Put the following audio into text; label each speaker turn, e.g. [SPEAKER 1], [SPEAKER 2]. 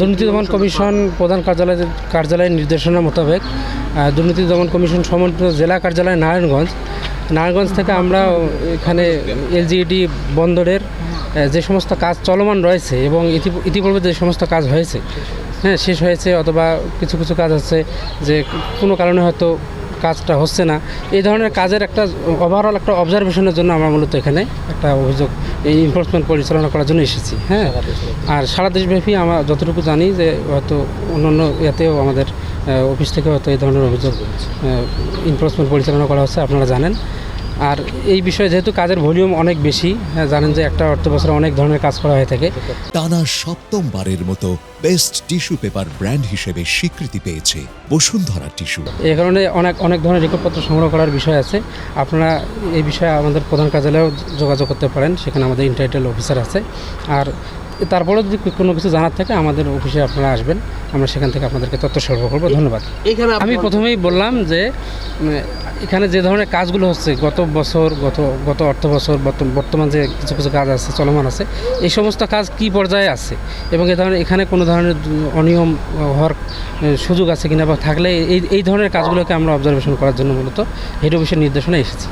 [SPEAKER 1] দুর্নীতি দমন কমিশন প্রধান কার্যালয়ের নির্দেশনা মোতাবেক দুর্নীতি দমন কমিশন সমন্বিত জেলা কার্যালয় নারায়ণগঞ্জ থেকে আমরা এখানে এলজিইডি বন্দরের যে সমস্ত কাজ চলমান রয়েছে এবং ইতিপূর্বে যে সমস্ত কাজ হয়েছে শেষ হয়েছে অথবা কিছু কিছু কাজ আছে যে কোনো কারণে হয়তো কাজটা হচ্ছে না, এই ধরনের কাজের একটা ওভারঅল একটা অবজারভেশনের জন্য আমরা মূলত এখানে একটা অভিযোগ এই এনফোর্সমেন্ট পরিচালনা করার জন্য এসেছি। আর সারা দেশব্যাপী আমরা যতটুকু জানি যে হয়তো অন্যান্য ইয়াতেও আমাদের অফিস থেকে হয়তো এই ধরনের অভিযোগ এনফোর্সমেন্ট পরিচালনা করা হচ্ছে, আপনারা জানেন। আর এই বিষয়ে যেহেতু কাজের ভলিউম অনেক বেশি, জানেন যে একটা অর্থ বছরে অনেক ধরনের কাজ করা হয়ে থাকে।
[SPEAKER 2] টানা সপ্তমবারের মতো বেস্ট টিস্যু পেপার ব্র্যান্ড হিসেবে স্বীকৃতি পেয়েছে বসুন্ধরা টিস্যু।
[SPEAKER 1] এই কারণে অনেক ধরনের রেকর্ডপত্র সংগ্রহ করার বিষয় আছে। আপনারা এই বিষয়ে আমাদের প্রধান কার্যালয়েও যোগাযোগ করতে পারেন, সেখানে আমাদের ইন্টাইটেল অফিসার আছে। আর তারপরেও যদি কোনো কিছু জানার থাকে আমাদের অফিসে আপনারা আসবেন, আমরা সেখান থেকে আপনাদেরকে তথ্য সরবরাহ করবো। ধন্যবাদ। আমি প্রথমেই বললাম যে এখানে যে ধরনের কাজগুলো হচ্ছে গত অর্থ বছর বর্তমান যে কিছু কিছু কাজ আছে চলমান আছে, এই সমস্ত কাজ কি পর্যায়ে আছে এবং এখানে কোনো ধরনের অনিয়ম হওয়ার সুযোগ আছে কিনা বা থাকলে এই ধরনের কাজগুলোকে আমরা অবজারভেশন করার জন্য মূলত হেড অফিসের নির্দেশনা এসেছি।